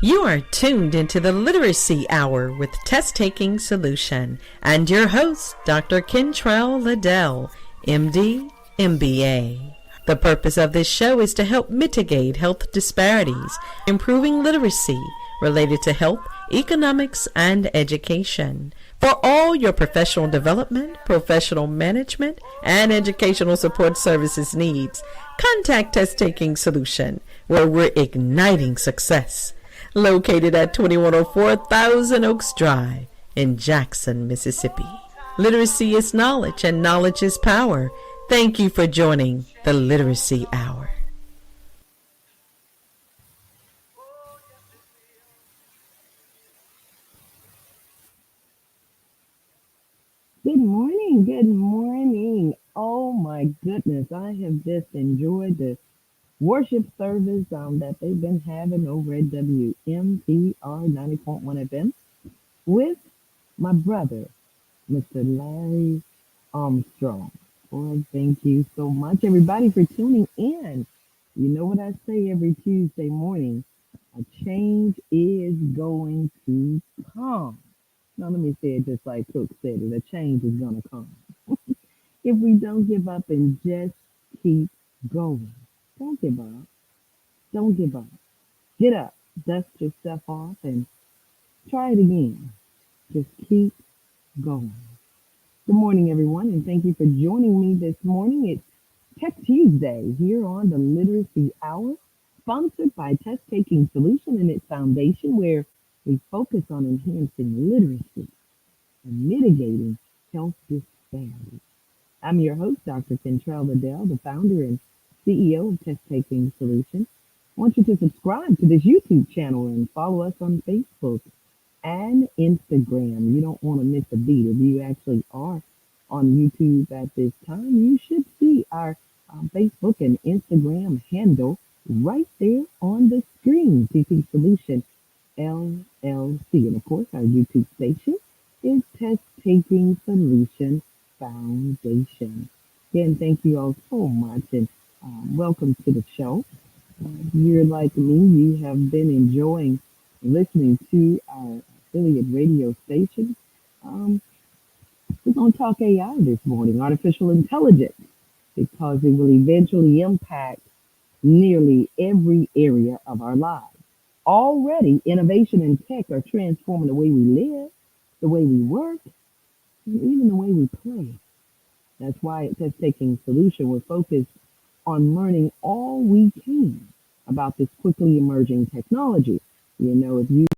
You are tuned into the Literacy Hour with Test Taking Solution and your host, Dr. Kentrell Liddell, MD, MBA. The purpose of this show is to help mitigate health disparities, improving literacy related to health, economics, and education. For all your professional development, professional management, and educational support services needs, contact Test Taking Solution, where we're igniting success. Located at 2104 Thousand Oaks Drive in Jackson, Mississippi. Literacy is knowledge and knowledge is power. Thank you for joining the Literacy Hour. Good morning. Good morning. Oh my goodness. I have just enjoyed the worship service that they've been having over at WMPR 90.1 FM with my brother, Mr. Larry Armstrong. Boy, thank you so much, everybody, for tuning in. You know what I say every Tuesday morning? A change is going to come. Now, let me say it just like Cook said it. A change is going to come. If we don't give up and just keep going. Don't give up. Don't give up. Get up. Dust yourself off and try it again. Just keep going. Good morning, everyone, and thank you for joining me this morning. It's Tech Tuesday here on the Literacy Hour, sponsored by Test Taking Solution and its foundation, where we focus on enhancing literacy and mitigating health disparities. I'm your host, Dr. Kentrell Liddell, the founder and CEO of Test Taking Solution. I want you to subscribe to this YouTube channel and follow us on Facebook and Instagram. You don't want to miss a beat. If you actually are on YouTube at this time, you should see our Facebook and Instagram handle right there on the screen, TT Solution LLC. And of course, our YouTube station is Test Taking Solution Foundation. Again, thank you all so much and welcome to the show. If you're like me, you have been enjoying listening to our affiliate radio station. We're going to talk AI this morning, artificial intelligence, because it will eventually impact nearly every area of our lives. Already, innovation and tech are transforming the way we live, the way we work, and even the way we play. That's why at Test Taking Solution, we're focused on learning all we can about this quickly emerging technology. You know, if you've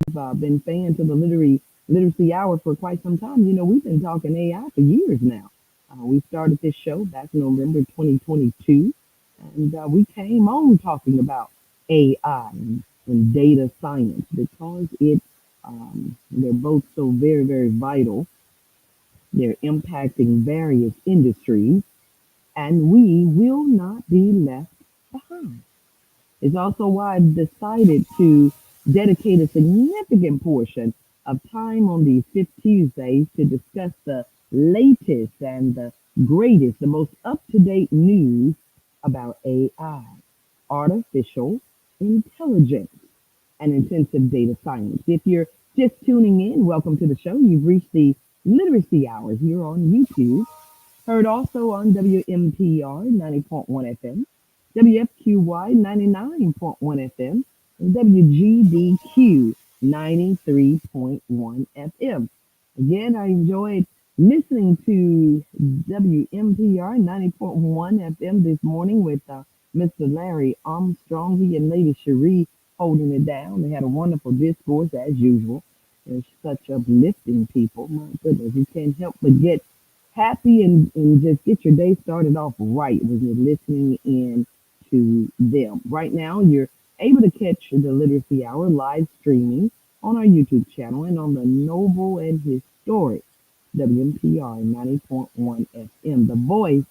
been fans of the Literacy Hour for quite some time, you know, we've been talking AI for years now. We started this show back in November 2022, and we came on talking about AI and data science because they're both so very, very vital. They're impacting various industries, and we will not be left behind. It's also why I've decided to dedicate a significant portion of time on these Fifth Tuesdays to discuss the latest and the greatest, the most up-to-date news about AI, artificial intelligence, and intensive data science. If you're just tuning in, welcome to the show. You've reached the Literacy Hour here on YouTube. Heard also on WMPR 90.1 FM, WFQY 99.1 FM, and WGBQ 93.1 FM. Again, I enjoyed listening to WMPR 90.1 FM this morning with Mr. Larry Armstrong. He and Lady Cherie holding it down. They had a wonderful discourse as usual. They're such uplifting people. My goodness, you can't help but get happy and just get your day started off right when you're listening in to them. Right now, you're able to catch the Literacy Hour live streaming on our YouTube channel and on the noble and historic WMPR 90.1 FM, the voice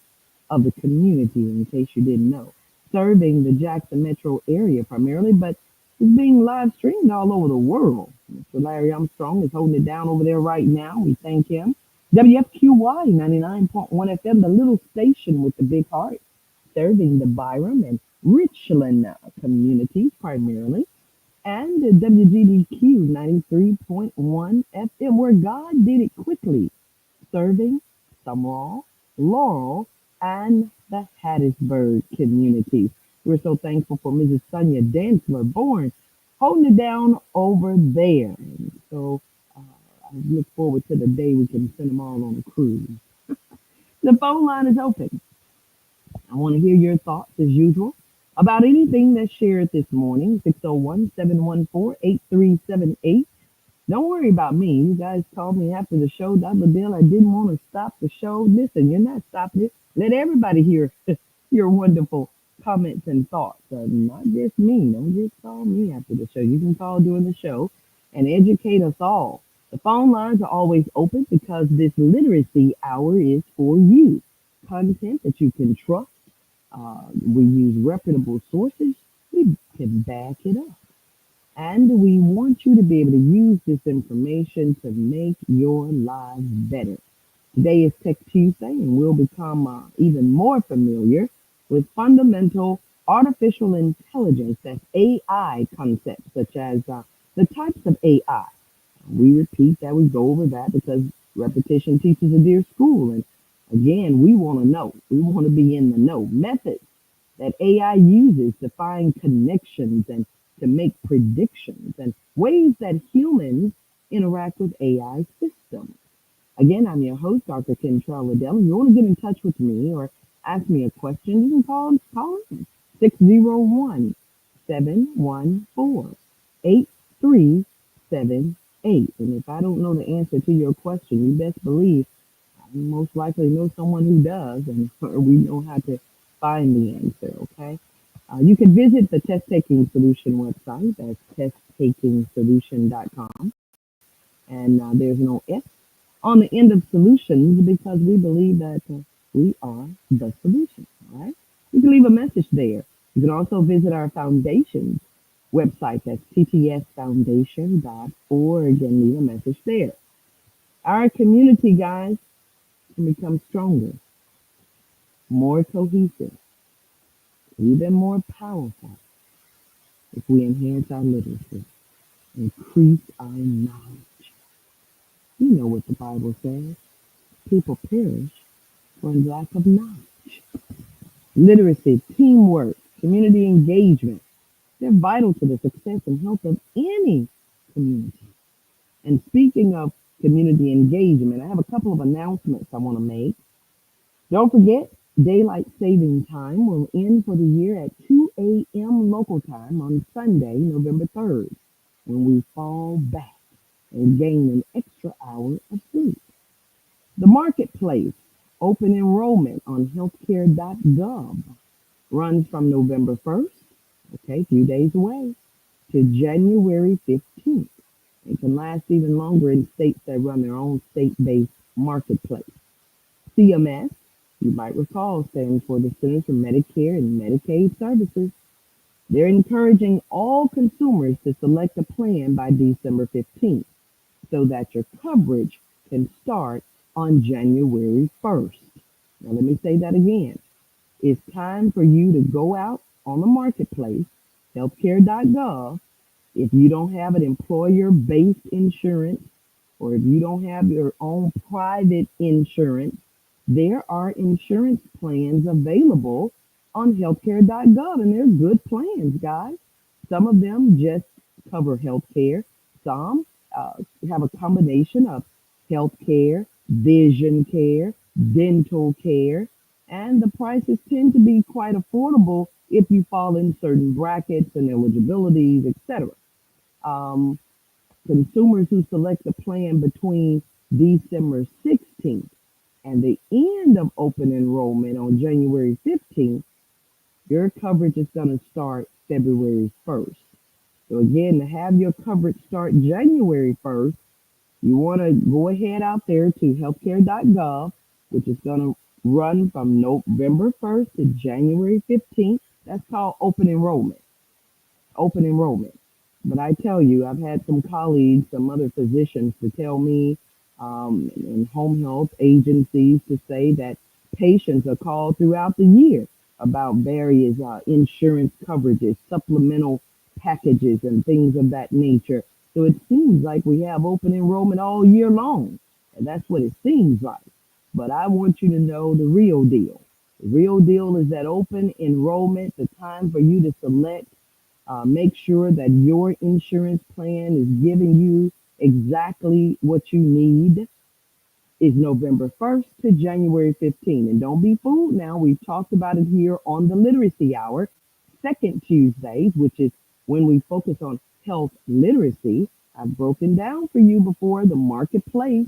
of the community, in case you didn't know, serving the Jackson metro area primarily, but it's being live streamed all over the world. Mr. Larry Armstrong is holding it down over there right now. We thank him. WFQY 99.1 FM, the little station with the big heart, serving the Byram and Richland communities primarily. and WGDQ 93.1 FM, where God did it quickly, serving Summerall, Laurel, and the Hattiesburg communities. We're so thankful for Mrs. Sonia Dantzler, born holding it down over there. And so I look forward to the day we can send them all on a cruise. The phone line is open. I want to hear your thoughts as usual about anything that's shared this morning. 601-714-8378. Don't worry about me. You guys called me after the show. Dr. Bill, I didn't want to stop the show. Listen, you're not stopping it. Let everybody hear your wonderful comments and thoughts. Not just me. Don't just call me after the show. You can call during the show and educate us all. The phone lines are always open because this literacy hour is for you. Content that you can trust. We use reputable sources. We can back it up. And we want you to be able to use this information to make your lives better. Today is Tech Tuesday, and we'll become even more familiar with fundamental artificial intelligence, that's AI concepts, such as the types of AI. We repeat that, we go over that because repetition teaches a dear school. And again, we want to know. We want to be in the know. Methods that AI uses to find connections and to make predictions, and ways that humans interact with AI systems. Again, I'm your host, Dr. Kentrell Liddell. If you want to get in touch with me or ask me a question, you can call in 601-714-8378. And if I don't know the answer to your question, you best believe I most likely know someone who does, and or we know how to find the answer, okay? You can visit the Test Taking Solution website. That's testtakingsolution.com. And there's no S on the end of solutions because we believe that we are the solution, all right? You can leave a message there. You can also visit our foundation's website. That's ttsfoundation.org, and leave a message there. Our community, guys, can become stronger, more cohesive, even more powerful if we enhance our literacy, increase our knowledge. You know what the Bible says. People perish for lack of knowledge. Literacy, teamwork, community engagement, they're vital to the success and health of any community. And speaking of community engagement, I have a couple of announcements I want to make. Don't forget, daylight saving time will end for the year at 2 a.m. local time on Sunday, November 3rd, when we fall back and gain an extra hour of sleep. The marketplace open enrollment on healthcare.gov runs from November 1st, okay, a few days away, to January 15th. It can last even longer in states that run their own state-based marketplace. CMS, you might recall, stands for the Centers for Medicare and Medicaid Services. They're encouraging all consumers to select a plan by December 15th so that your coverage can start on January 1st. Now, let me say that again. It's time for you to go out on the marketplace, healthcare.gov. If you don't have an employer-based insurance, or if you don't have your own private insurance, there are insurance plans available on healthcare.gov, and they're good plans, guys. Some of them just cover healthcare. Some have a combination of healthcare, vision care, dental care, and the prices tend to be quite affordable if you fall in certain brackets and eligibilities, etc. Um, Consumers who select a plan between December 16th and the end of open enrollment on January 15th, your coverage is going to start February 1st. So again, to have your coverage start January 1st, you want to go ahead out there to healthcare.gov, which is going to run from November 1st to January 15th. That's called open enrollment. Open enrollment. But I tell you, I've had some colleagues, some other physicians to tell me, in home health agencies to say that patients are called throughout the year about various insurance coverages, supplemental packages and things of that nature. So it seems like we have open enrollment all year long. And that's what it seems like. But I want you to know the real deal. The real deal is that open enrollment, the time for you to select, make sure that your insurance plan is giving you exactly what you need is November 1st to January 15th. And don't be fooled now. We've talked about it here on the Literacy Hour, second Tuesdays, which is when we focus on health literacy. I've broken down for you before the marketplace,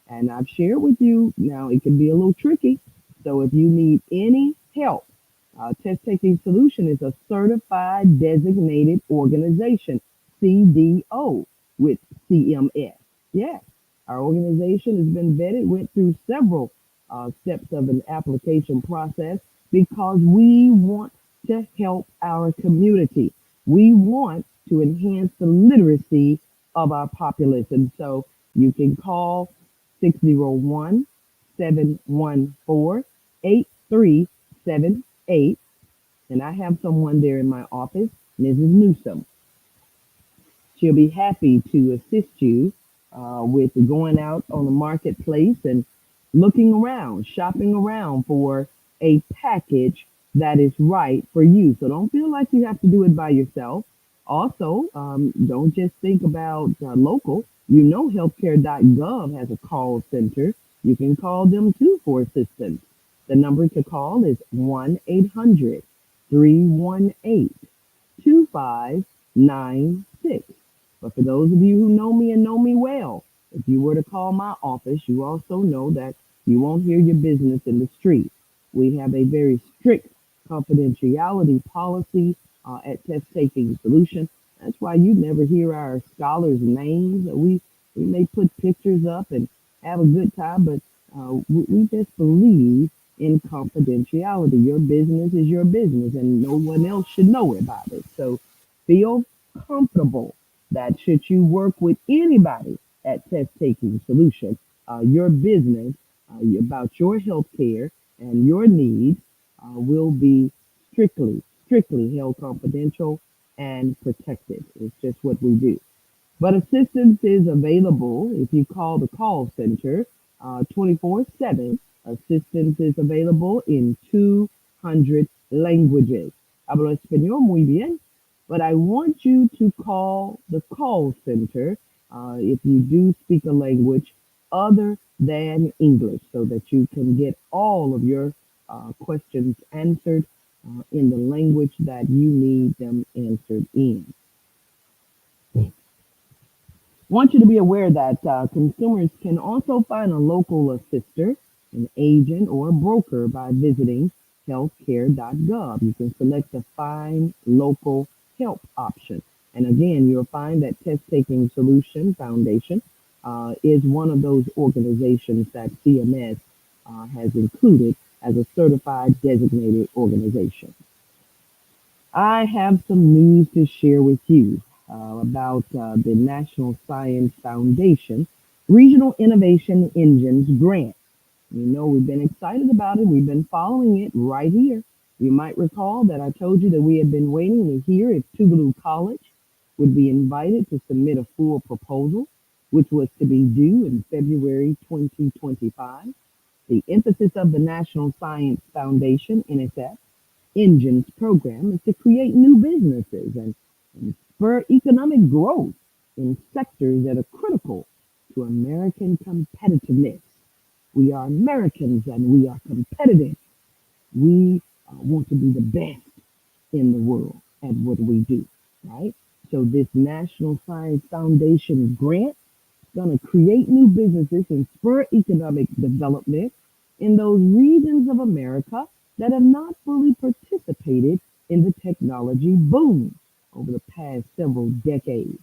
and I've shared with you. Now, it can be a little tricky. So if you need any help, Test Taking Solution is a certified designated organization, CDO, with CMS. Yes, our organization has been vetted, went through several steps of an application process because we want to help our community. We want to enhance the literacy of our populace. And so you can call 601 714 8378. And I have someone there in my office, Mrs. Newsom. She'll be happy to assist you with going out on the marketplace and looking around, shopping around for a package that is right for you. So don't feel like you have to do it by yourself. Also, don't just think about local. You know, healthcare.gov has a call center. You can call them too for assistance. The number to call is 1 800 318 2596. But for those of you who know me and know me well, if you were to call my office, you also know that you won't hear your business in the street. We have a very strict confidentiality policy at Test Taking Solution. That's why you never hear our scholars' names. We may put pictures up and have a good time, but we just believe in confidentiality. Your business is your business, and no one else should know about it. So feel comfortable that should you work with anybody at Test Taking Solution, your business about your health care and your needs will be strictly held confidential and protected. It's just what we do. But assistance is available if you call the call center 24/7. Assistance is available in 200 languages. Hablo español muy bien, but I want you to call the call center if you do speak a language other than English so that you can get all of your questions answered in the language that you need them answered in. Want you to be aware that consumers can also find a local assister, an agent, or a broker by visiting healthcare.gov. You can select the Find Local Help option. And again, you'll find that Test Taking Solution Foundation is one of those organizations that CMS has included as a certified designated organization. I have some news to share with you about the National Science Foundation Regional Innovation Engines Grant. You know, we've been excited about it. We've been following it right here. You might recall that I told you that we had been waiting to hear if Tougaloo College would be invited to submit a full proposal, which was to be due in February 2025. The emphasis of the National Science Foundation, NSF, Engines program is to create new businesses and spur economic growth in sectors that are critical to American competitiveness. We are Americans and we are competitive. We want to be the best in the world at what we do, right? So this National Science Foundation grant is going to create new businesses and spur economic development in those regions of America that have not fully participated in the technology boom over the past several decades.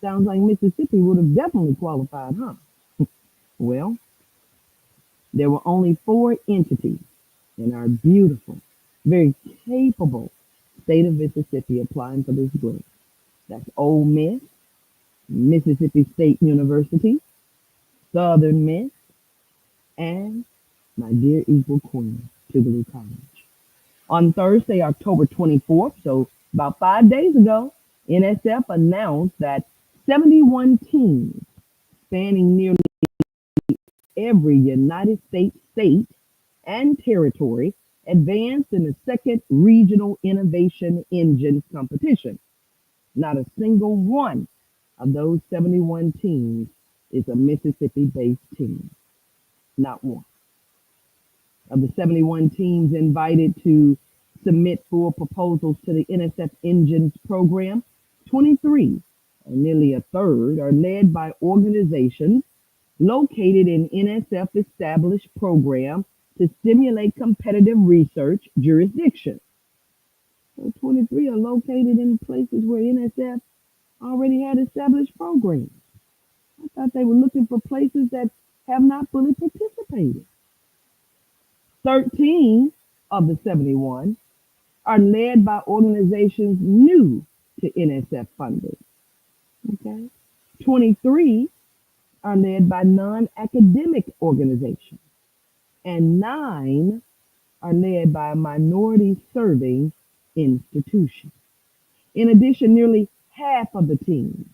Sounds like Mississippi would have definitely qualified, huh? Well, there were only 4 entities in our beautiful, very capable state of Mississippi applying for this grant. That's Ole Miss, Mississippi State University, Southern Miss, and my dear equal queen, Tougaloo College. On Thursday, October 24th, so about 5 days ago, NSF announced that 71 teams spanning nearly every United States state and territory advanced in the second regional innovation engine competition. Not a single one of those 71 teams is a Mississippi based team. Not one. Of the 71 teams invited to submit for proposals to the NSF Engines program, 23, or nearly a third, are led by organizations located in NSF established program to stimulate competitive research jurisdiction. So 23 are located in places where NSF already had established programs. I thought they were looking for places that have not fully participated. 13 of the 71 are led by organizations new to NSF funding. Okay. 23 are led by non-academic organizations, and 9 are led by minority serving institutions. In addition, nearly half of the teams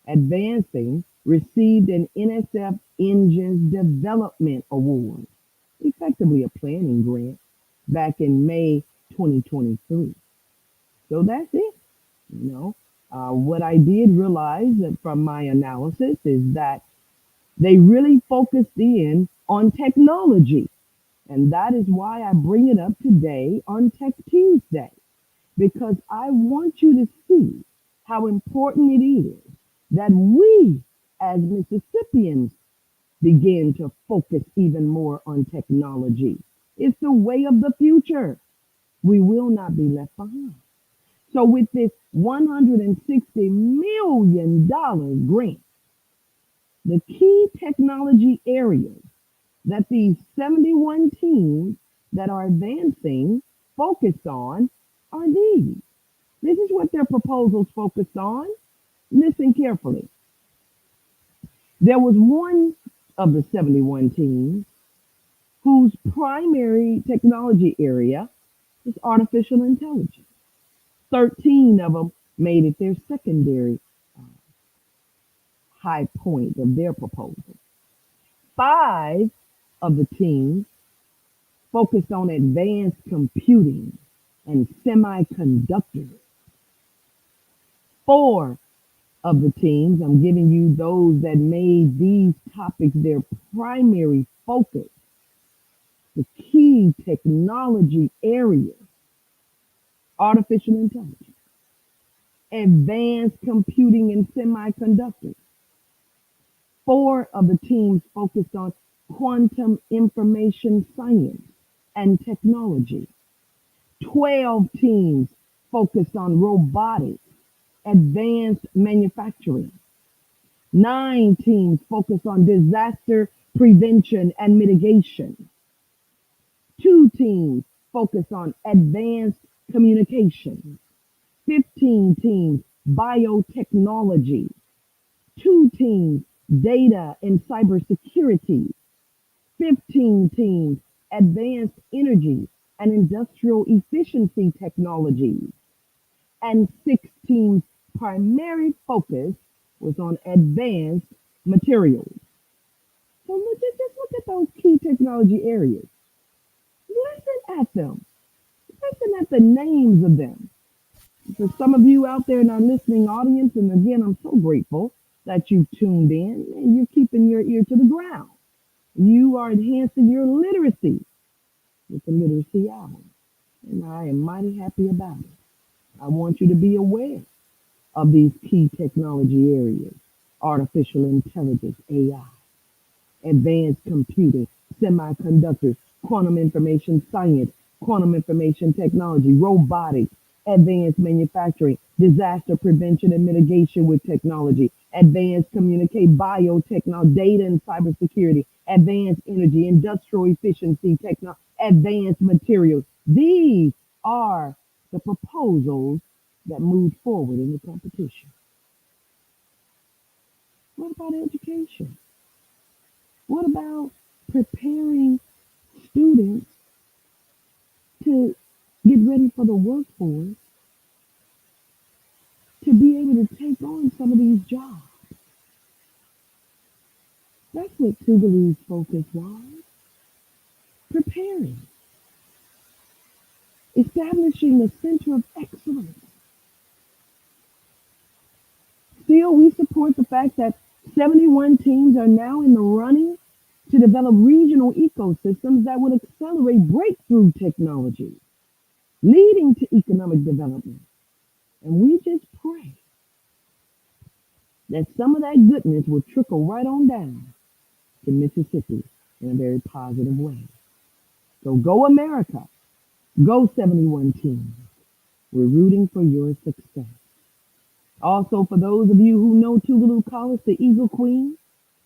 advancing received an NSF Engines Development Award, effectively a planning grant, back in May 2023. So that's it. What I did realize that from my analysis is that they really focused in on technology. And that is why I bring it up today on Tech Tuesday, because I want you to see how important it is that we as Mississippians begin to focus even more on technology. It's the way of the future. We will not be left behind. So with this $160 million grant, the key technology areas that these 71 teams that are advancing focused on are these. This is what their proposals focused on. Listen carefully. There was one of the 71 teams whose primary technology area is artificial intelligence. 13 of them made it their secondary high point of their proposal. 5 of the teams focused on advanced computing and semiconductors. 4 of the teams, I'm giving you those that made these topics their primary focus, the key technology areas: artificial intelligence, advanced computing and semiconductors. 4 of the teams focused on quantum information science and technology. 12 teams focused on robotics, advanced manufacturing. 9 teams focused on disaster prevention and mitigation. 2 teams focused on advanced communications. 15 teams biotechnology. 2 teams data and cybersecurity. 15 teams advanced energy and industrial efficiency technologies. And 6 teams primary focus was on advanced materials. So just look at those key technology areas. Listen at them. Listen at the names of them. For some of you out there in our listening audience, and again, I'm so grateful that you tuned in and you're keeping your ear to the ground. You are enhancing your literacy with the Literacy Hour, and I am mighty happy about it. I want you to be aware of these key technology areas: artificial intelligence, AI, advanced computing, semiconductors, quantum information science, quantum information technology, robotics, advanced manufacturing, disaster prevention and mitigation with technology, advanced communicate, biotechnology, data and cybersecurity, advanced energy, industrial efficiency, advanced materials. These are the proposals that move forward in the competition. What about education? What about preparing students to get ready for the workforce, to be able to take on some of these jobs. That's what Tougaloo's focus was. Preparing, establishing a center of excellence. Still, we support the fact that 71 teams are now in the running to develop regional ecosystems that would accelerate breakthrough technology, leading to economic development. And we just pray that some of that goodness will trickle right on down to Mississippi in a very positive way. So go America, go 71 teams. We're rooting for your success. Also, for those of you who know Tougaloo College, the Eagle Queen,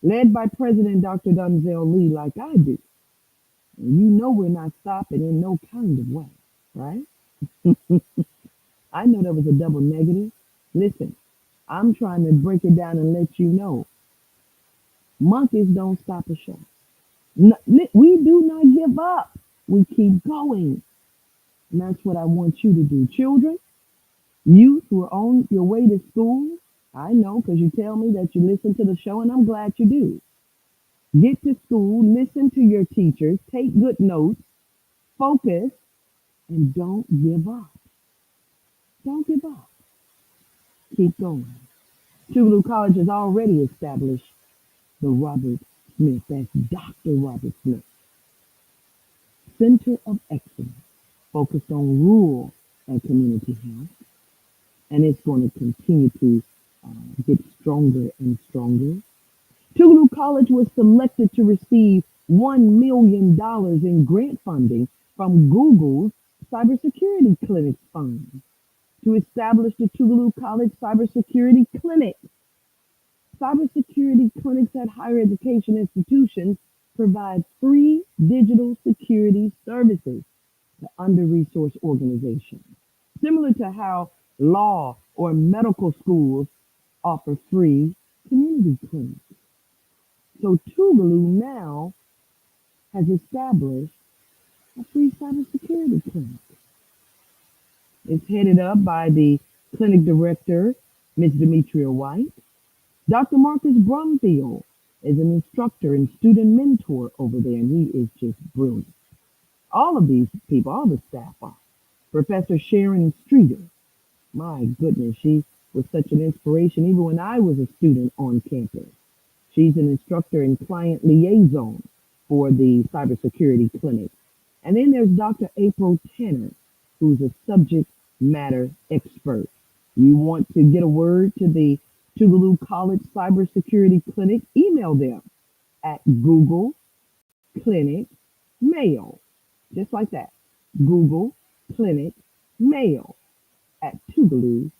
led by President Dr. Dunzel Lee, like I do, and you know we're not stopping in no kind of way, right? I know that was a double negative. Listen, I'm trying to break it down and let you know, monkeys don't stop a show. We do not give up. We keep going. And that's what I want you to do. Children, youth who are on your way to school, I know because you tell me that you listen to the show, and I'm glad you do. Get to school, listen to your teachers, take good notes, focus, and don't give up. Don't give up. Keep going. Tougaloo College has already established the Robert Smith, that's Dr. Robert Smith, Center of Excellence, focused on rural and community health. And it's going to continue to get stronger and stronger. Tougaloo College was selected to receive $1 million in grant funding from Google's Cybersecurity Clinic Fund to establish the Tougaloo College Cybersecurity Clinic. Cybersecurity clinics at higher education institutions provide free digital security services to under-resourced organizations, similar to how law or medical schools offer free community clinics. So Tougaloo now has established a free cybersecurity clinic. It's headed up by the clinic director, Ms. Demetria White. Dr. Marcus Brumfield is an instructor and student mentor over there, and he is just brilliant. All of these people, all the staff are. Professor Sharon Streeter, my goodness, she was such an inspiration even when I was a student on campus. She's an instructor and client liaison for the cybersecurity clinic. And then there's Dr. April Tanner, who's a subject matter expert. You want to get a word to the Tougaloo College Cybersecurity Clinic, email them at Google Clinic Mail, just like that. Google Clinic Mail at tougaloo.edu.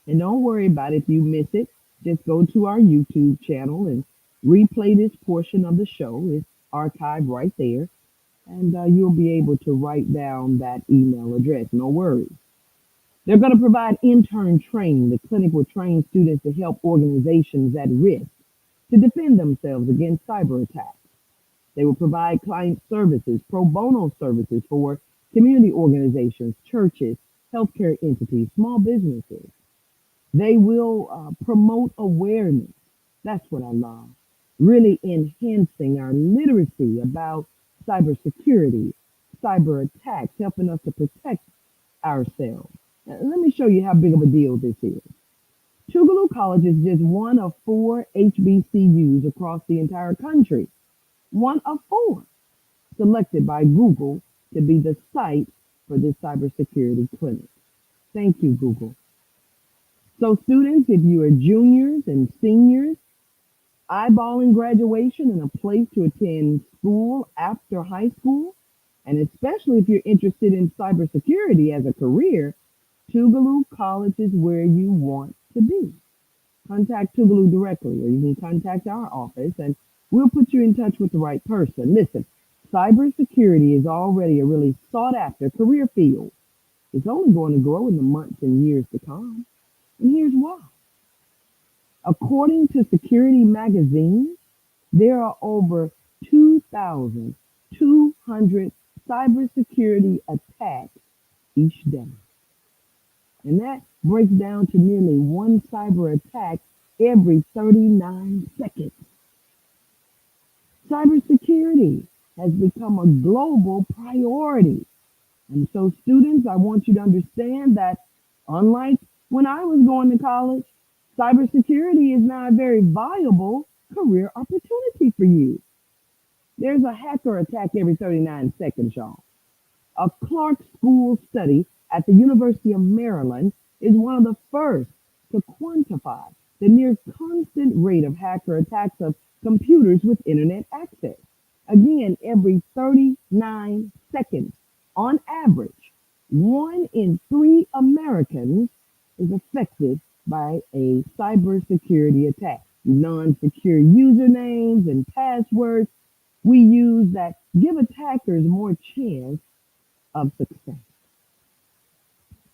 And don't worry about it if you miss it. Just go to our YouTube channel and replay this portion of the show. It's archived right there. And you'll be able to write down that email address. No worries. They're going to provide intern training. The clinic will train students to help organizations at risk to defend themselves against cyber attacks. They will provide client services, pro bono services for community organizations, churches, healthcare entities, small businesses. They will promote awareness. That's what I love. Really enhancing our literacy about cybersecurity, cyber attacks, helping us to protect ourselves. Now, let me show you how big of a deal this is. Tougaloo College is just one of 4 HBCUs across the entire country. One of 4 selected by Google to be the site for this cybersecurity clinic. Thank you, Google. So students, if you are juniors and seniors, eyeballing graduation and a place to attend school after high school, and especially if you're interested in cybersecurity as a career, Tougaloo College is where you want to be. Contact Tougaloo directly, or you can contact our office, and we'll put you in touch with the right person. Listen, cybersecurity is already a really sought-after career field. It's only going to grow in the months and years to come. And here's why. According to Security Magazine, there are over 2,200 cybersecurity attacks each day. And that breaks down to nearly one cyber attack every 39 seconds. Cybersecurity has become a global priority. And so, students, I want you to understand that unlike when I was going to college, cybersecurity is now a very viable career opportunity for you. There's a hacker attack every 39 seconds, y'all. A Clark School study at the University of Maryland is one of the first to quantify the near constant rate of hacker attacks of computers with internet access. Again, every 39 seconds, on average, 1 in 3 Americans is affected by a cybersecurity attack. Non-secure usernames and passwords we use that give attackers more chance of success.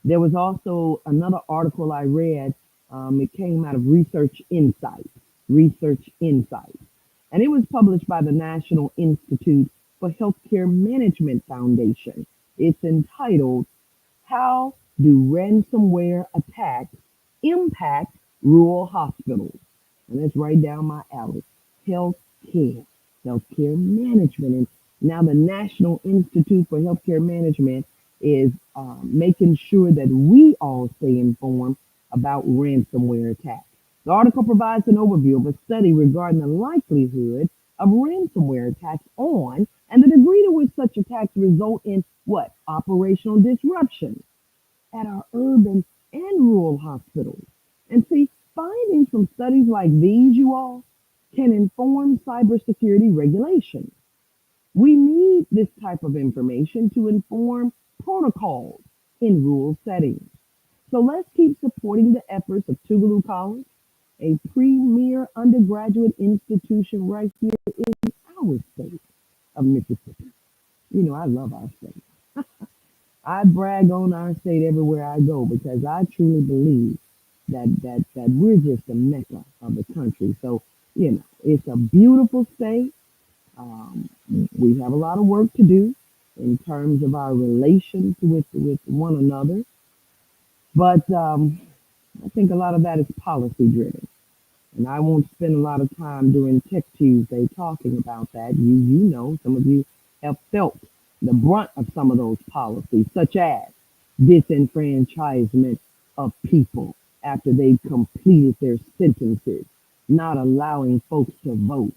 There was also another article I read. It came out of Research Insights. Research Insights. And it was published by the National Institute for Healthcare Management Foundation. It's entitled, How Do Ransomware Attacks Impact Rural Hospitals? And that's right down my alley. Healthcare. Healthcare management. And now the National Institute for Healthcare Management is making sure that we all stay informed about ransomware attacks. The article provides an overview of a study regarding the likelihood of ransomware attacks on and the degree to which such attacks result in what? Operational disruption at our urban and rural hospitals. And see, findings from studies like these, you all, can inform cybersecurity regulation. We need this type of information to inform protocols in rural settings. So let's keep supporting the efforts of Tougaloo College, a premier undergraduate institution right here in our state of Mississippi. You know, I love our state. I brag on our state everywhere I go because I truly believe that we're just the mecca of the country. So, you know, it's a beautiful state. Um, we have a lot of work to do in terms of our relations with one another, but I think a lot of that is policy driven. And I won't spend a lot of time during Tech Tuesday talking about that. You know, some of you have felt the brunt of some of those policies, such as disenfranchisement of people after they've completed their sentences, not allowing folks to vote.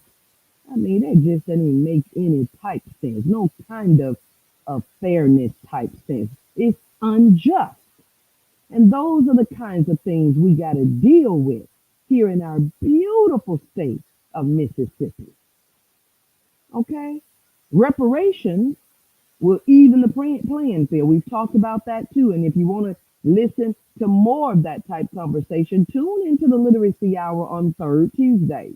I mean, that just doesn't even make any type sense. No kind of fairness type sense. It's unjust. And those are the kinds of things we got to deal with here in our beautiful state of Mississippi. Okay? Reparations will even the playing field. We've talked about that too. And if you want to listen to more of that type conversation, tune into the Literacy Hour on third Tuesday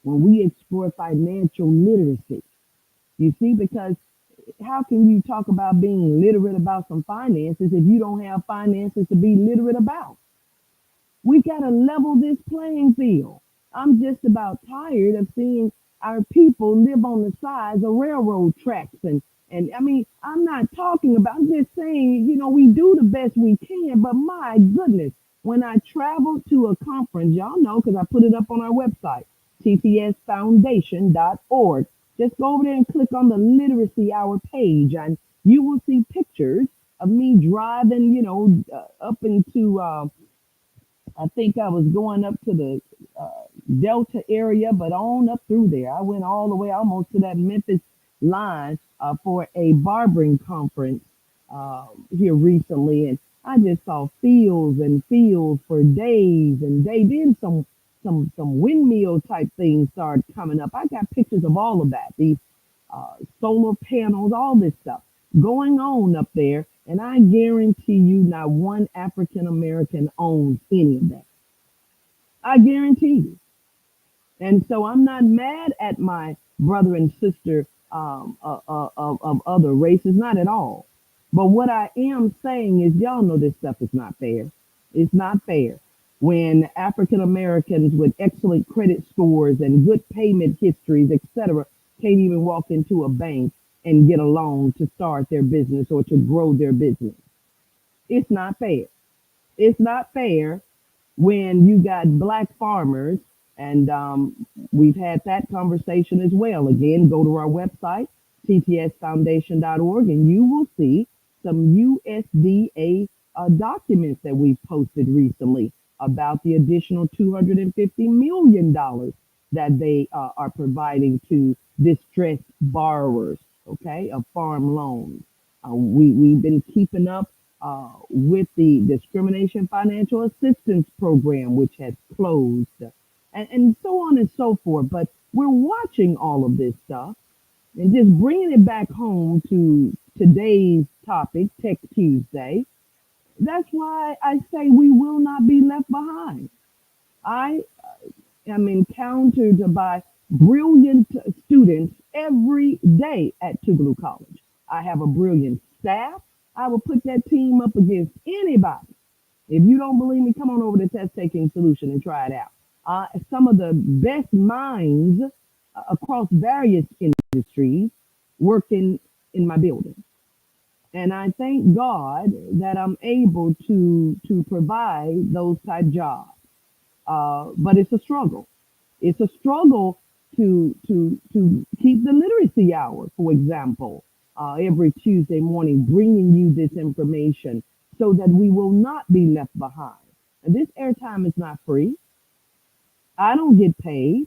when we explore financial literacy. You see, because how can you talk about being literate about some finances if you don't have finances to be literate about? We got to level this playing field. I'm just about tired of seeing our people live on the sides of railroad tracks. And I mean, I'm not talking about, I'm just saying, you know, we do the best we can, but my goodness, when I travel to a conference, y'all know, because I put it up on our website, ttsfoundation.org. Just go over there and click on the Literacy Hour page, and you will see pictures of me driving, you know, up into, I think I was going up to the Delta area, but on up through there. I went all the way almost to that Memphis line for a barbering conference here recently, and I just saw fields and fields for days and days. Then some windmill type things started coming up. I got pictures of all of that. These solar panels, all this stuff going on up there, and I guarantee you, not one African American owns any of that. I guarantee you. And so I'm not mad at my brother and sister of other races, not at all. But what I am saying is, y'all know this stuff is not fair. It's not fair when African Americans with excellent credit scores and good payment histories, etc., can't even walk into a bank and get a loan to start their business or to grow their business. It's not fair. It's not fair when you got black farmers, and we've had that conversation as well. Again, go to our website, ttsfoundation.org, and you will see some USDA documents that we've posted recently about the additional $250 million that they are providing to distressed borrowers, okay, of farm loans. We've been keeping up with the Discrimination Financial Assistance Program, which has closed, and so on and so forth. But we're watching all of this stuff and just bringing it back home to today's topic, Tech Tuesday. That's why I say we will not be left behind. I am encountered by brilliant students every day at Tougaloo College. I have a brilliant staff. I will put that team up against anybody. If you don't believe me, come on over to Test Taking Solution and try it out. Some of the best minds across various industries working in my building. And I thank God that I'm able to provide those type jobs. But it's a struggle. It's a struggle to keep the literacy hour, for example, every Tuesday morning, bringing you this information so that we will not be left behind. And this airtime is not free. I don't get paid,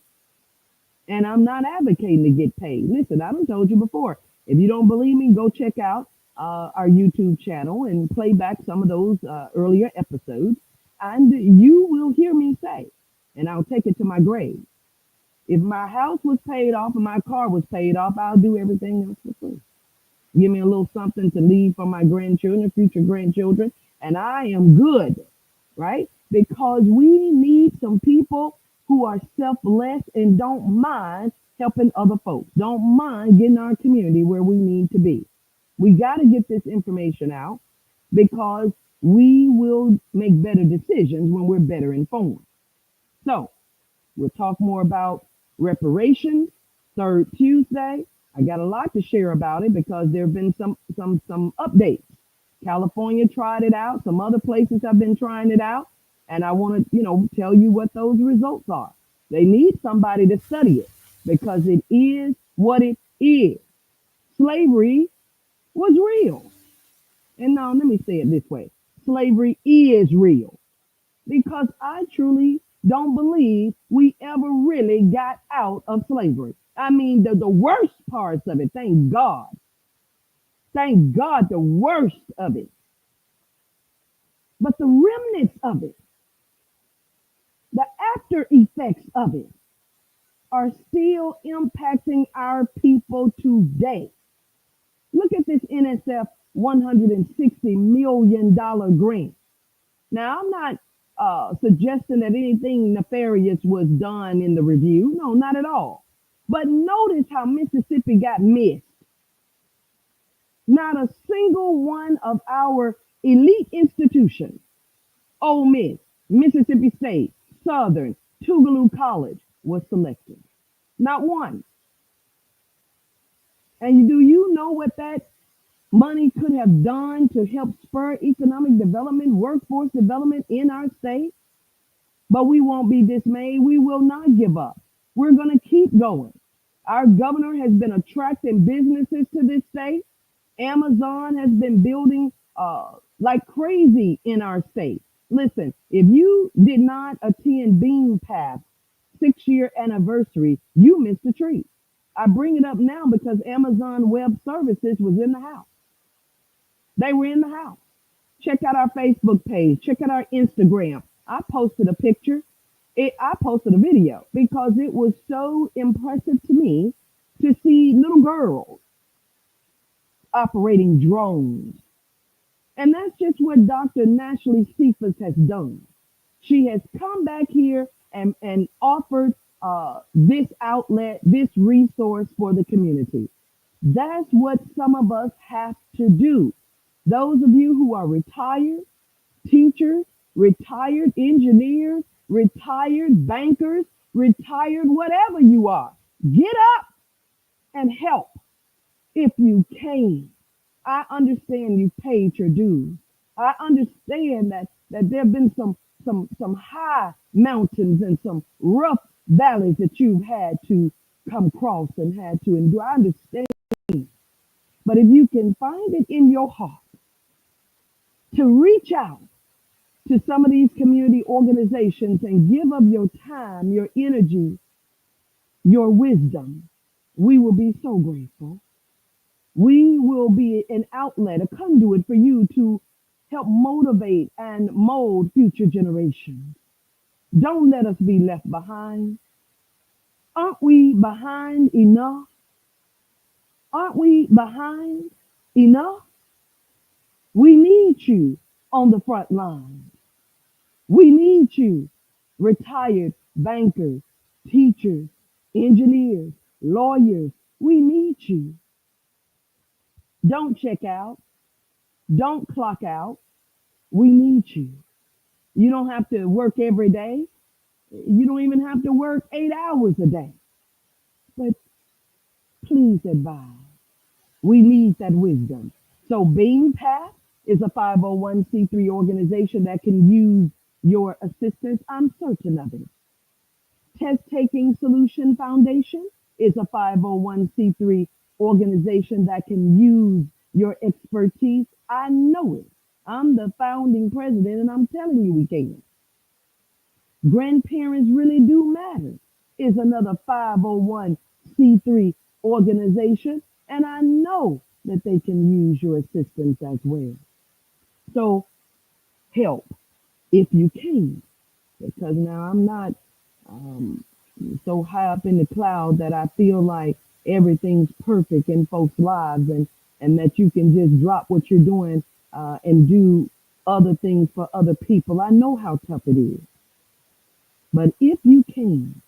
and I'm not advocating to get paid. Listen, I done told you before. If you don't believe me, go check out our YouTube channel and play back some of those earlier episodes, and you will hear me say, and I'll take it to my grave. If my house was paid off and my car was paid off, I'll do everything else for free. Give me a little something to leave for my grandchildren, future grandchildren, and I am good, right? Because we need some people who are selfless and don't mind helping other folks, don't mind getting our community where we need to be. We got to get this information out because we will make better decisions when we're better informed. So we'll talk more about reparations third Tuesday. I got a lot to share about it because there have been some updates. California tried it out. Some other places have been trying it out. And I want to, tell you what those results are. They need somebody to study it because it is what it is. Slavery was real. And now let me say it this way. Slavery is real because I truly don't believe we ever really got out of slavery. I mean, the worst parts of it, thank God. Thank God, the worst of it. But the remnants of it, the after effects of it, are still impacting our people today. Look at this NSF $160 million grant. Now, I'm not suggesting that anything nefarious was done in the review. No, not at all. But notice how Mississippi got missed. Not a single one of our elite institutions, Ole Miss, Mississippi State, Southern, Tougaloo College, was selected. Not one. And do you know what that money could have done to help spur economic development, workforce development in our state? But we won't be dismayed. We will not give up. We're going to keep going. Our governor has been attracting businesses to this state. Amazon has been building like crazy in our state. Listen, if you did not attend Bean Path 6-year anniversary, you missed a treat. I bring it up now because Amazon Web Services was in the house. They were in the house. Check out our Facebook page. Check out our Instagram. I posted a picture. I posted a video because it was so impressive to me to see little girls operating drones. And that's just what Dr. Nashley Cephas has done. She has come back here and offered this outlet, this resource for the community. That's what some of us have to do. Those of you who are retired teachers, retired engineers, retired bankers, retired whatever you are, get up and help if you can. I understand you paid your dues. I understand that that there have been some high mountains and some rough valleys that you've had to come across and had to endure. I understand. But if you can find it in your heart to reach out to some of these community organizations and give of your time, your energy, your wisdom, we will be so grateful. We will be an outlet, a conduit for you to help motivate and mold future generations. Don't let us be left behind. Aren't we behind enough? Aren't we behind enough? We need you on the front line. We need you, retired bankers, teachers, engineers, lawyers. We need you. Don't check out. Don't clock out. We need you. You don't have to work every day. You don't even have to work 8 hours a day. But please advise. We need that wisdom. So Being Path is a 501c3 organization that can use your assistance. I'm certain of it. Test Taking Solution Foundation is a 501c3 organization that can use your expertise. I know it. I'm the founding president and I'm telling you we can. Grandparents Really Do Matter is another 501c3 organization, and I know that they can use your assistance as well. So help if you can, because now I'm not so high up in the cloud that I feel like everything's perfect in folks' lives and that you can just drop what you're doing and do other things for other people. I know how tough it is. But if you can,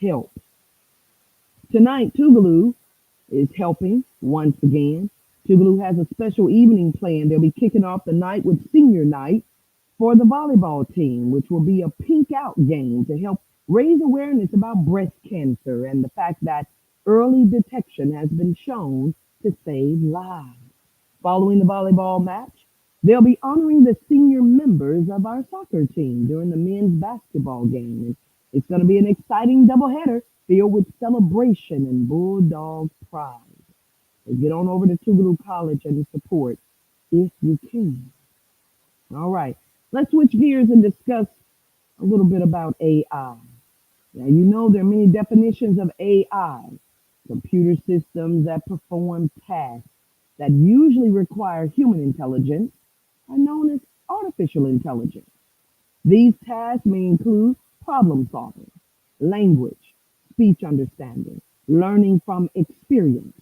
help. Tonight, Tougaloo is helping once again. Tougaloo has a special evening planned. They'll be kicking off the night with senior night for the volleyball team, which will be a pink out game to help raise awareness about breast cancer and the fact that early detection has been shown to save lives. Following the volleyball match, they'll be honoring the senior members of our soccer team during the men's basketball game. And it's going to be an exciting doubleheader filled with celebration and Bulldog pride. So get on over to Tougaloo College and support if you can. All right, let's switch gears and discuss a little bit about AI. Now, you know there are many definitions of AI. Computer systems that perform tasks that usually require human intelligence are known as artificial intelligence. These tasks may include problem solving, language, speech understanding, learning from experience,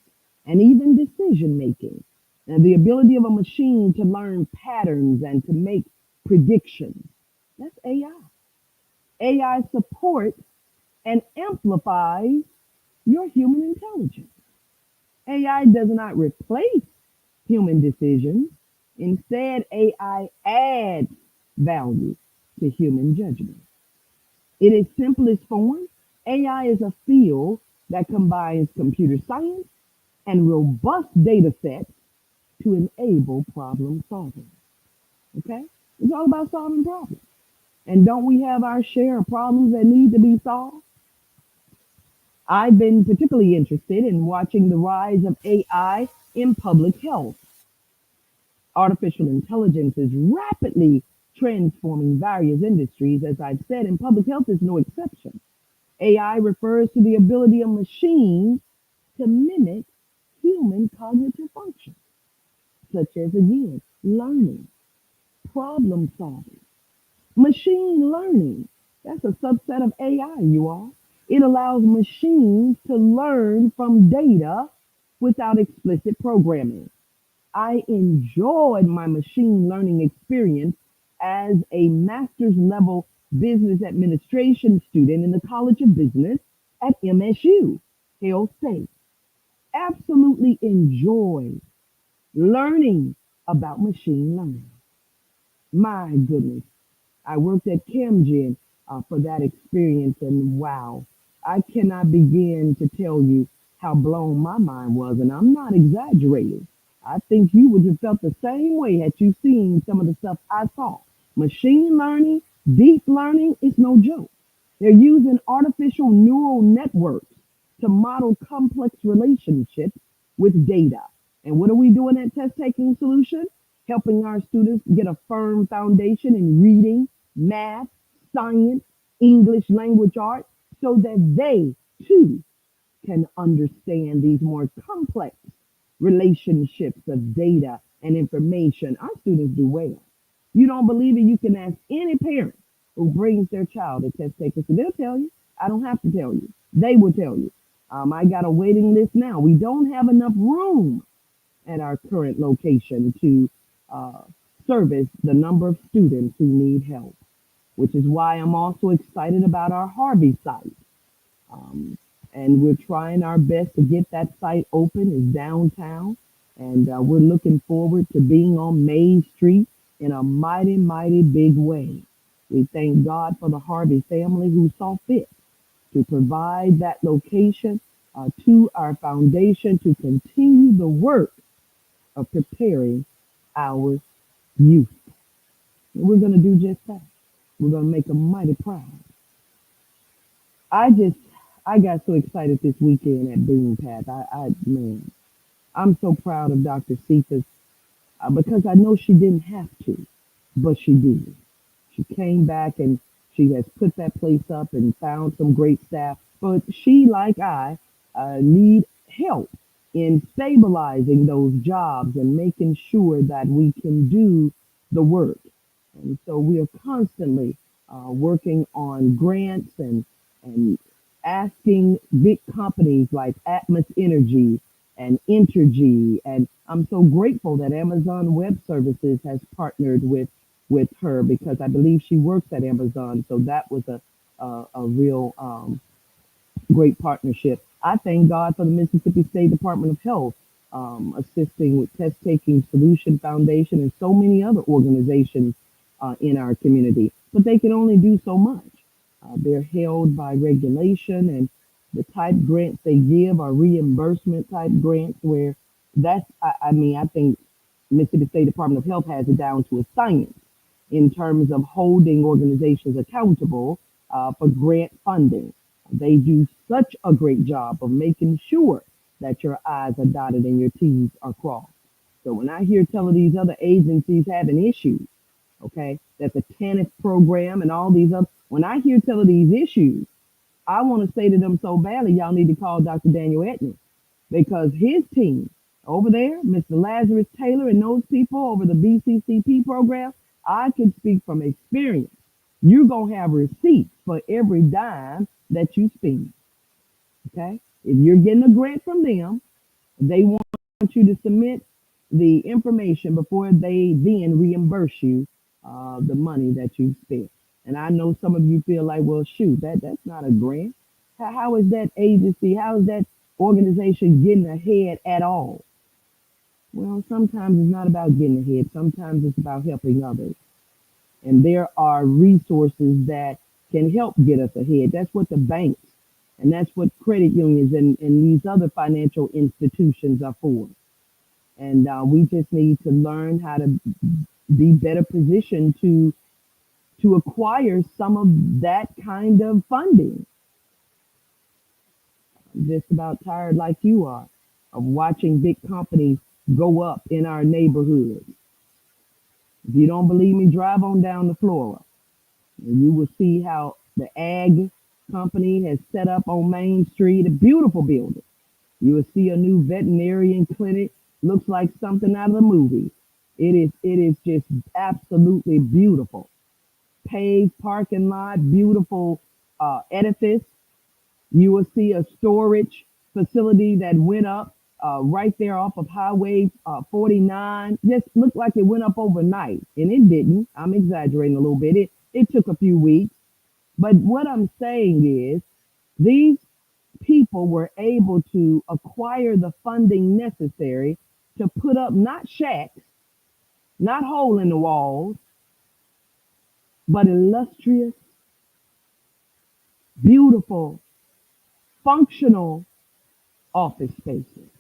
and even decision making. And the ability of a machine to learn patterns and to make predictions. That's AI. AI supports and amplifies your human intelligence. AI does not replace human decisions. Instead, AI adds value to human judgment. In its simplest form, AI is a field that combines computer science and robust data sets to enable problem solving. Okay? It's all about solving problems. And don't we have our share of problems that need to be solved? I've been particularly interested in watching the rise of AI in public health. Artificial intelligence is rapidly transforming various industries, as I've said, and public health is no exception. AI refers to the ability of machines to mimic human cognitive functions, such as, again, learning, problem solving. Machine learning, that's a subset of AI, you all. It allows machines to learn from data without explicit programming. I enjoyed my machine learning experience as a master's level business administration student in the College of Business at MSU, Hail State. Absolutely enjoyed learning about machine learning. My goodness. I worked at Camgen for that experience, and wow, I cannot begin to tell you how blown my mind was, and I'm not exaggerating. I think you would have felt the same way had you seen some of the stuff I saw. Machine learning, deep learning is no joke. They're using artificial neural networks to model complex relationships with data. And what are we doing at Test Taking Solution? Helping our students get a firm foundation in reading, math, science, English language arts, so that they too can understand these more complex relationships of data and information. Our students do well. You don't believe it? You can ask any parent who brings their child to test takers. So they'll tell you. I don't have to tell you. They will tell you. I got a waiting list now. We don't have enough room at our current location to uh, service the number of students who need help, which is why I'm also excited about our Harvey site. Um, and we're trying our best to get that site open. It's downtown, and we're looking forward to being on Main Street in a mighty, mighty big way. We thank God for the Harvey family who saw fit to provide that location to our foundation to continue the work of preparing our youth. And we're going to do just that. We're going to make them mighty proud. I just, I got so excited this weekend at Boone Path. Man, I'm so proud of Dr. Cephas because I know she didn't have to, but she did. She came back and she has put that place up and found some great staff. But she, like I, need help in stabilizing those jobs and making sure that we can do the work. And so we are constantly working on grants and asking big companies like Atmos Energy and Entergy. And I'm so grateful that Amazon Web Services has partnered with her because I believe she works at Amazon. So that was a real great partnership. I thank God for the Mississippi State Department of Health assisting with Test Taking Solution Foundation and so many other organizations in our community. But they can only do so much. They're held by regulation, and the type grants they give are reimbursement type grants where I think Mississippi State Department of Health has it down to a science in terms of holding organizations accountable for grant funding. They do such a great job of making sure that your I's are dotted and your T's are crossed. So when I hear tell of these other agencies having issues, okay, that the TANF program and all these other, when I hear tell of these issues, I want to say to them so badly, y'all need to call Dr. Daniel Etney because his team over there, Mr. Lazarus Taylor and those people over the BCCP program, I can speak from experience. You're going to have receipts for every dime that you spend. Okay. If you're getting a grant from them, they want you to submit the information before they then reimburse you the money that you spent. And I know some of you feel like, well, shoot, that's not a grant. How is that agency, how is that organization getting ahead at all? Well, sometimes it's not about getting ahead. Sometimes it's about helping others. And there are resources that can help get us ahead. That's what the banks and that's what credit unions and these other financial institutions are for. And we just need to learn how to be better positioned to acquire some of that kind of funding. I'm just about tired, like you are, of watching big companies go up in our neighborhoods. If you don't believe me, drive on down to Flora. And you will see how the ag company has set up on Main Street a beautiful building. You will see a new veterinarian clinic. Looks like something out of a movie. It is just absolutely beautiful. Paved parking lot, beautiful edifice. You will see a storage facility that went up right there off of Highway 49. Just looked like it went up overnight, and it didn't. I'm exaggerating a little bit. It took a few weeks. But what I'm saying is these people were able to acquire the funding necessary to put up not shacks, not hole in the walls, but illustrious, beautiful, functional office spaces.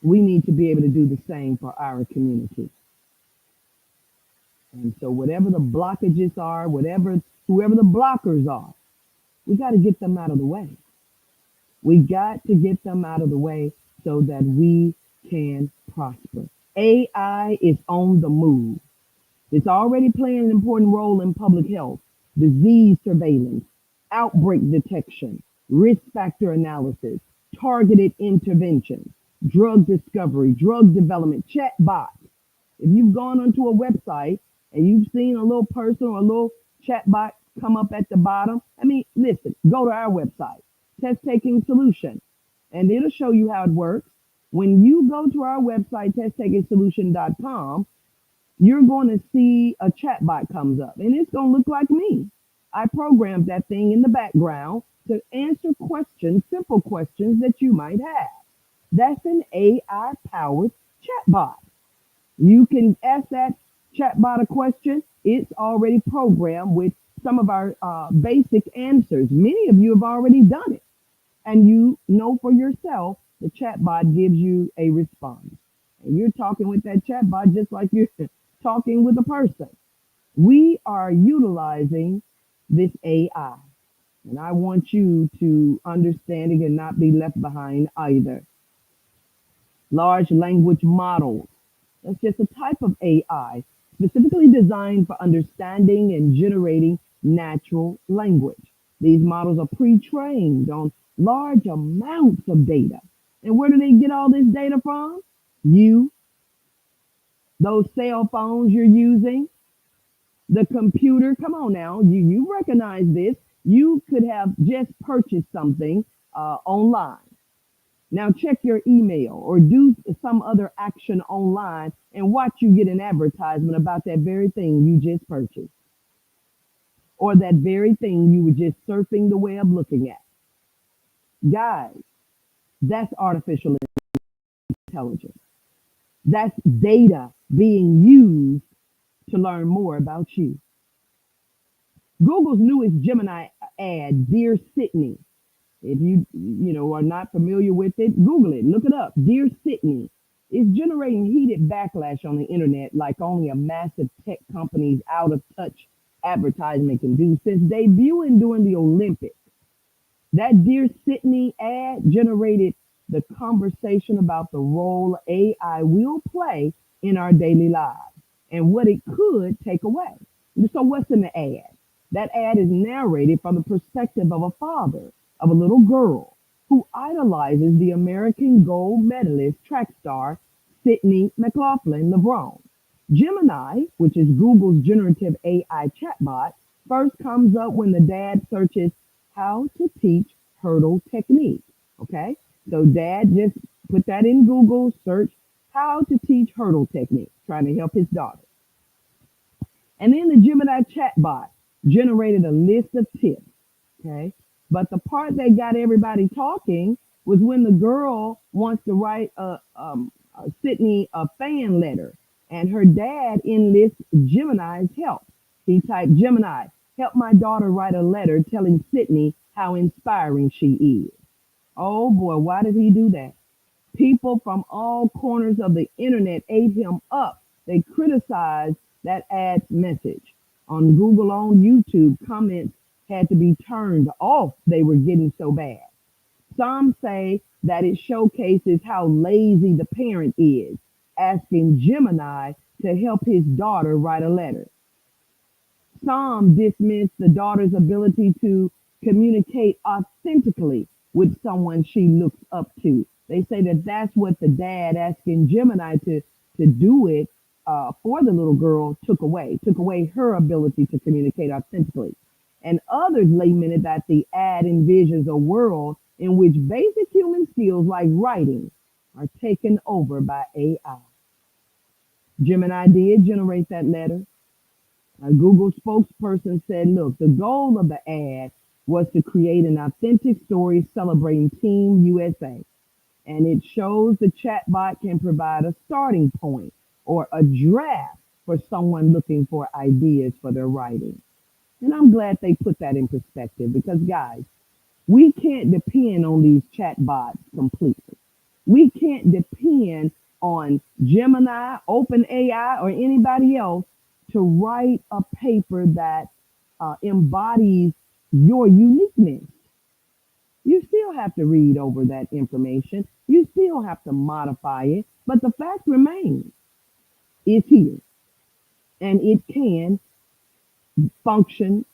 We need to be able to do the same for our community. And so whatever the blockages are, whoever the blockers are, we got to get them out of the way. We got to get them out of the way so that we can prosper. AI is on the move. It's already playing an important role in public health, disease surveillance, outbreak detection, risk factor analysis, targeted intervention, drug discovery, drug development, chatbots. If you've gone onto a website and you've seen a little person or a little chatbot come up at the bottom, listen, go to our website, Test Taking Solution, and it'll show you how it works. When you go to our website, testtakingsolution.com, you're going to see a chatbot comes up and it's going to look like me. I programmed that thing in the background to answer questions, simple questions that you might have. That's an AI powered chatbot. You can ask that chatbot a question. It's already programmed with some of our basic answers. Many of you have already done it. And you know for yourself, the chatbot gives you a response. And you're talking with that chatbot just like you're talking with a person. We are utilizing this AI. And I want you to understand it and not be left behind either. Large language models. That's just a type of AI specifically designed for understanding and generating natural language. These models are pre-trained on large amounts of data. And where do they get all this data from? You, those cell phones you're using, the computer. Come on now, you recognize this. You could have just purchased something online. Now check your email or do some other action online and watch you get an advertisement about that very thing you just purchased or that very thing you were just surfing the web looking at. Guys, that's artificial intelligence. That's data being used to learn more about you. Google's newest Gemini ad, Dear Sydney. If you are not familiar with it, Google it, look it up. Dear Sydney is generating heated backlash on the internet like only a massive tech company's out of touch advertisement can do. Since debuting during the Olympics, that Dear Sydney ad generated the conversation about the role AI will play in our daily lives and what it could take away. So what's in the ad? That ad is narrated from the perspective of a father of a little girl who idolizes the American gold medalist track star Sydney McLaughlin-Levrone. Gemini, which is Google's generative AI chatbot, first comes up when the dad searches how to teach hurdle technique. Okay, so dad just put that in Google, search how to teach hurdle technique, trying to help his daughter. And then the Gemini chatbot generated a list of tips. Okay, but the part that got everybody talking was when the girl wants to write Sydney a fan letter, and her dad enlists Gemini's help. He typed, Gemini, help my daughter write a letter telling Sydney how inspiring she is. Oh boy, why did he do that? People from all corners of the internet ate him up. They criticized that ad's message. On Google, on YouTube, comments had to be turned off. They were getting so bad. Some say that it showcases how lazy the parent is, asking Gemini to help his daughter write a letter. Some dismiss the daughter's ability to communicate authentically with someone she looks up to. They say that that's what the dad asking Gemini to do it for the little girl took away her ability to communicate authentically. And others lamented that the ad envisions a world in which basic human skills like writing are taken over by AI. Gemini did generate that letter. A Google spokesperson said, look, the goal of the ad was to create an authentic story celebrating Team USA. And it shows the chatbot can provide a starting point or a draft for someone looking for ideas for their writing. And I'm glad they put that in perspective because, guys, we can't depend on these chatbots completely. We can't depend on Gemini, OpenAI, or anybody else to write a paper that embodies your uniqueness. You still have to read over that information. You still have to modify it. But the fact remains, it's here and it can function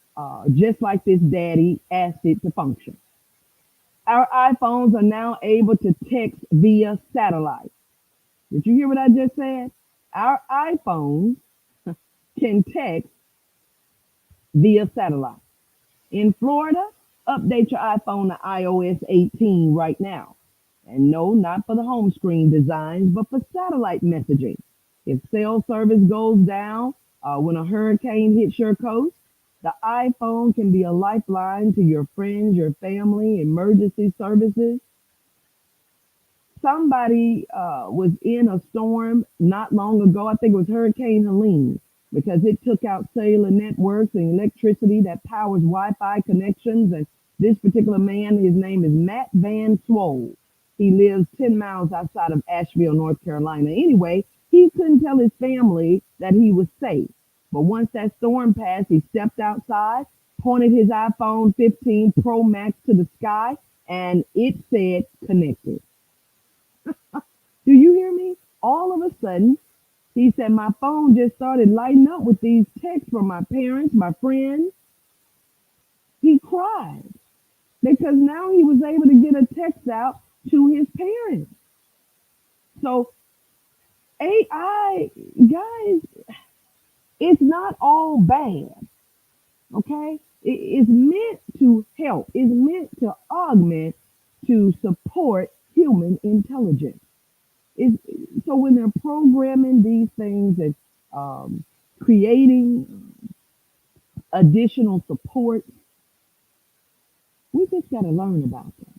just like this daddy asked it to function. Our iPhones are now able to text via satellite. Did you hear what I just said? Our iPhones can text via satellite. In Florida, update your iPhone to iOS 18 right now. And no, not for the home screen designs, but for satellite messaging. If cell service goes down when a hurricane hits your coast, the iPhone can be a lifeline to your friends, your family, emergency services. Somebody was in a storm not long ago. I think it was Hurricane Helene, because it took out cellular networks and electricity that powers Wi-Fi connections. And this particular man, his name is Matt Van Swoll. He lives 10 miles outside of Asheville, North Carolina. Anyway, he couldn't tell his family that he was safe. But once that storm passed, he stepped outside, pointed his iPhone 15 Pro Max to the sky, and it said connected. Do you hear me? All of a sudden, he said, my phone just started lighting up with these texts from my parents, my friends. He cried because now he was able to get a text out to his parents. So AI, guys, it's not all bad, okay? It's meant to help. It's meant to augment, to support human intelligence. So when they're programming these things and creating additional support, we just got to learn about them.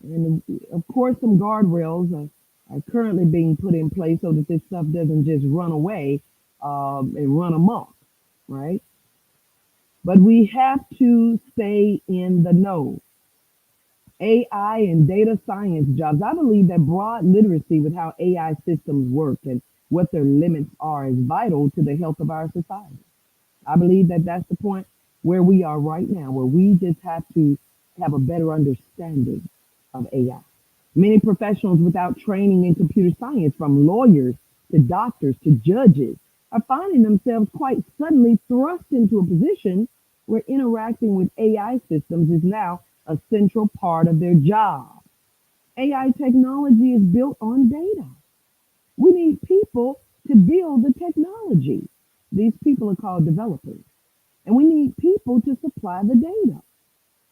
And of course, some guardrails are currently being put in place so that this stuff doesn't just run away and run amok, right? But we have to stay in the know. AI and data science jobs. I believe that broad literacy with how AI systems work and what their limits are is vital to the health of our society. I believe that that's the point where we are right now, where we just have to have a better understanding of AI. Many professionals without training in computer science, from lawyers to doctors to judges, are finding themselves quite suddenly thrust into a position where interacting with AI systems is now a central part of their job. AI technology is built on data. We need people to build the technology. These people are called developers. And we need people to supply the data.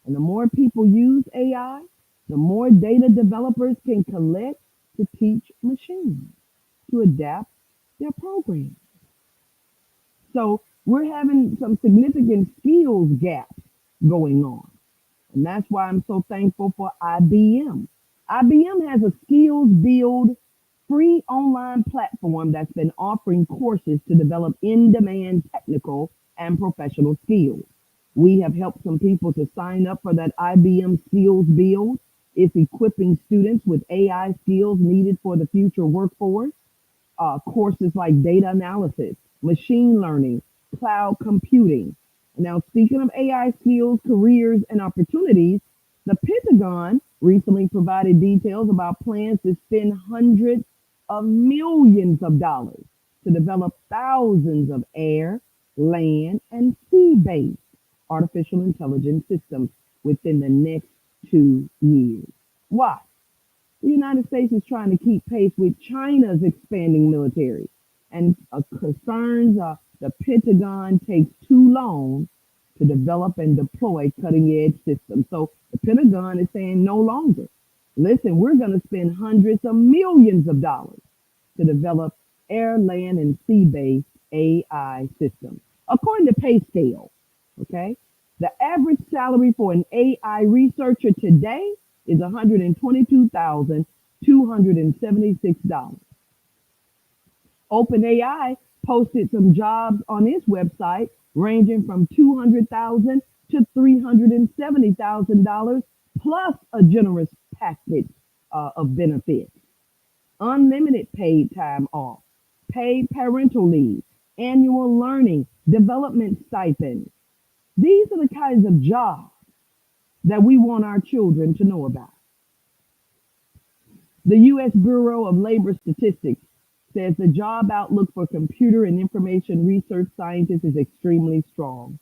And the more people use AI, the more data developers can collect to teach machines to adapt their programs. So we're having some significant skills gaps going on. And that's why I'm so thankful for IBM. IBM has a skills build free online platform that's been offering courses to develop in-demand technical and professional skills. We have helped some people to sign up for that IBM skills build. It's equipping students with AI skills needed for the future workforce. Courses like data analysis, machine learning, cloud computing. Now, speaking of AI skills, careers, and opportunities, the Pentagon recently provided details about plans to spend hundreds of millions of dollars to develop thousands of air, land, and sea-based artificial intelligence systems within the next 2 years. Why? The United States is trying to keep pace with China's expanding military, and concerns the Pentagon takes too long to develop and deploy cutting-edge systems. So the Pentagon is saying no longer. Listen, we're going to spend hundreds of millions of dollars to develop air, land, and sea-based AI systems. According to PayScale, okay, the average salary for an AI researcher today is $122,276. OpenAI posted some jobs on its website ranging from $200,000 to $370,000 plus a generous package of benefits. Unlimited paid time off, paid parental leave, annual learning, development stipends. These are the kinds of jobs that we want our children to know about. The U.S. Bureau of Labor Statistics says the job outlook for computer and information research scientists is extremely strong,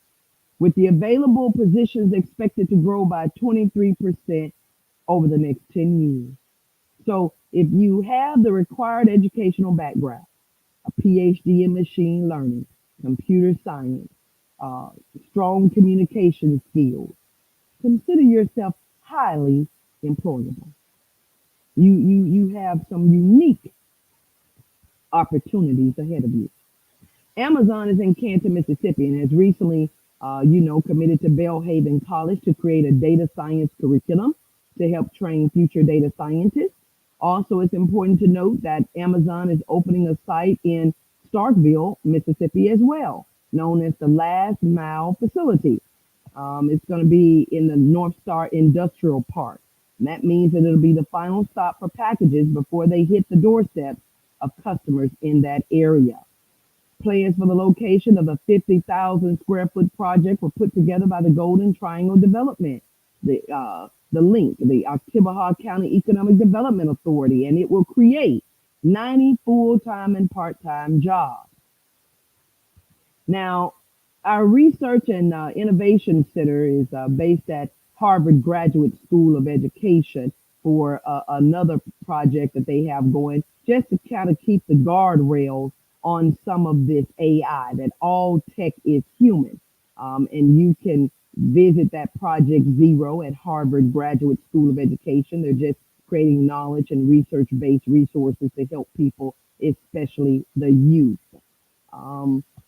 with the available positions expected to grow by 23% over the next 10 years. So if you have the required educational background, a PhD in machine learning, computer science, uh, strong communication skills, consider yourself highly employable. You have some unique opportunities ahead of you. Amazon is in Canton, Mississippi, and has recently, committed to Belhaven College to create a data science curriculum to help train future data scientists. Also, it's important to note that Amazon is opening a site in Starkville, Mississippi, as well, known as the Last Mile Facility. It's going to be in the North Star Industrial Park. And that means that it'll be the final stop for packages before they hit the doorsteps of customers in that area. Plans for the location of the 50,000 square foot project were put together by the Golden Triangle Development, the LINC, the Oktibbeha County Economic Development Authority, and it will create 90 full-time and part-time jobs. Now, our Research and Innovation Center is based at Harvard Graduate School of Education for another project that they have going, just to kind of keep the guardrails on some of this AI, that all tech is human. And you can visit that Project Zero at Harvard Graduate School of Education. They're just creating knowledge and research-based resources to help people, especially the youth.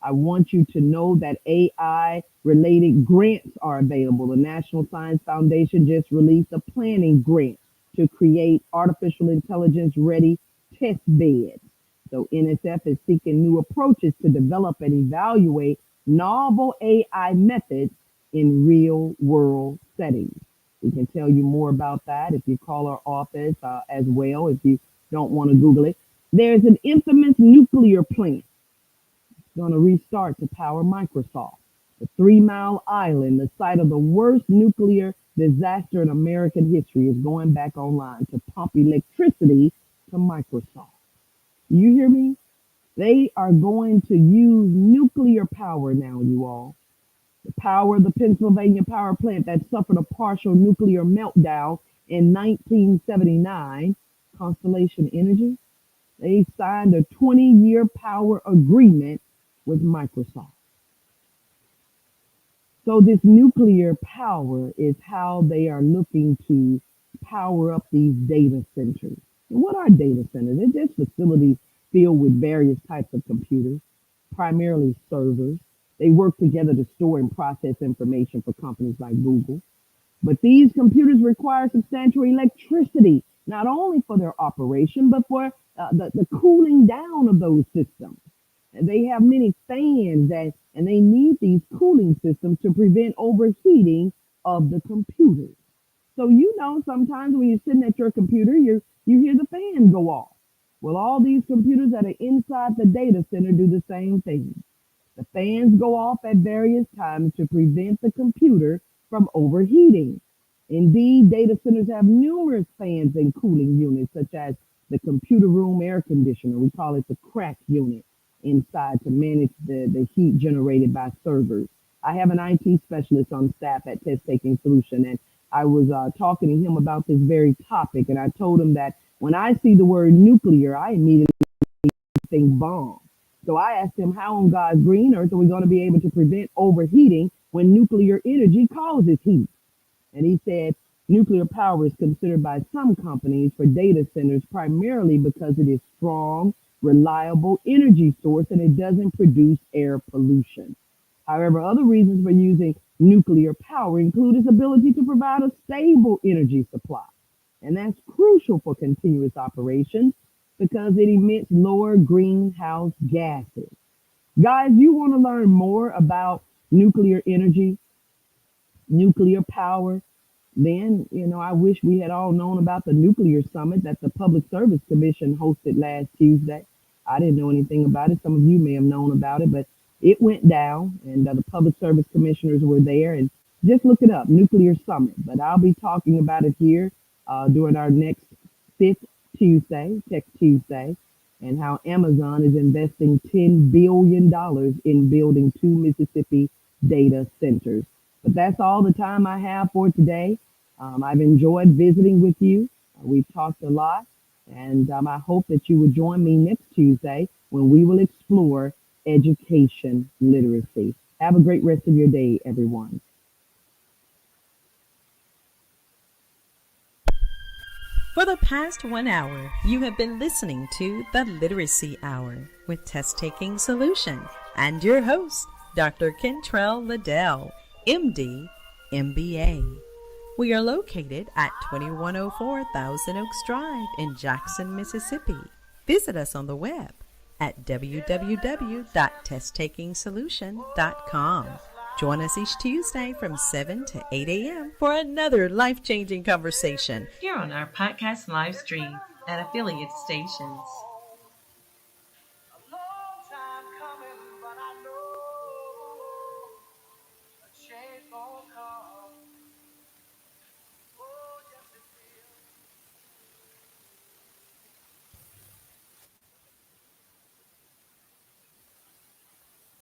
I want you to know that AI related grants are available. The National Science Foundation just released a planning grant to create artificial intelligence ready test beds. So NSF is seeking new approaches to develop and evaluate novel AI methods in real world settings. We can tell you more about that if you call our office as well, if you don't want to Google it. There's an infamous nuclear plant going to restart to power Microsoft. The 3 Mile Island, the site of the worst nuclear disaster in American history, is going back online to pump electricity to Microsoft. You hear me? They are going to use nuclear power now, you all. The power of the Pennsylvania power plant that suffered a partial nuclear meltdown in 1979, Constellation Energy, they signed a 20-year power agreement with Microsoft. So this nuclear power is how they are looking to power up these data centers. And what are data centers? They're just facilities filled with various types of computers, primarily servers. They work together to store and process information for companies like Google. But these computers require substantial electricity, not only for their operation, but for the cooling down of those systems. And they have many fans and they need these cooling systems to prevent overheating of the computers. So sometimes when you're sitting at your computer, you hear the fan go off. Well, all these computers that are inside the data center do the same thing. The fans go off at various times to prevent the computer from overheating. Indeed, data centers have numerous fans and cooling units, such as the computer room air conditioner. We call it the crack unit inside to manage the heat generated by servers. I have an IT specialist on staff at Test Taking Solution, and I was talking to him about this very topic, and I told him that when I see the word nuclear, I immediately think bomb. So I asked him, how on God's green earth are we going to be able to prevent overheating when nuclear energy causes heat? And he said, nuclear power is considered by some companies for data centers primarily because it is strong, reliable energy source and it doesn't produce air pollution. However, other reasons for using nuclear power include its ability to provide a stable energy supply. And that's crucial for continuous operations because it emits lower greenhouse gases. Guys, you want to learn more about nuclear energy, nuclear power? Then, I wish we had all known about the nuclear summit that the Public Service Commission hosted last Tuesday. I didn't know anything about it. Some of you may have known about it, but it went down, and the public service commissioners were there. And just look it up, Nuclear Summit. But I'll be talking about it here during our next fifth Tuesday, Tech Tuesday, and how Amazon is investing $10 billion in building two Mississippi data centers. But that's all the time I have for today. I've enjoyed visiting with you. We've talked a lot, and I hope that you will join me next Tuesday when we will explore education literacy. Have a great rest of your day, everyone. For the past 1 hour, you have been listening to the Literacy Hour with Test Taking Solution and your host, Dr. Kentrell Liddell, MD, MBA. We are located at 2104 Thousand Oaks Drive in Jackson, Mississippi. Visit us on the web at www.testtakingsolution.com. Join us each Tuesday from 7 to 8 a.m. for another life-changing conversation here on our podcast live stream and affiliate stations.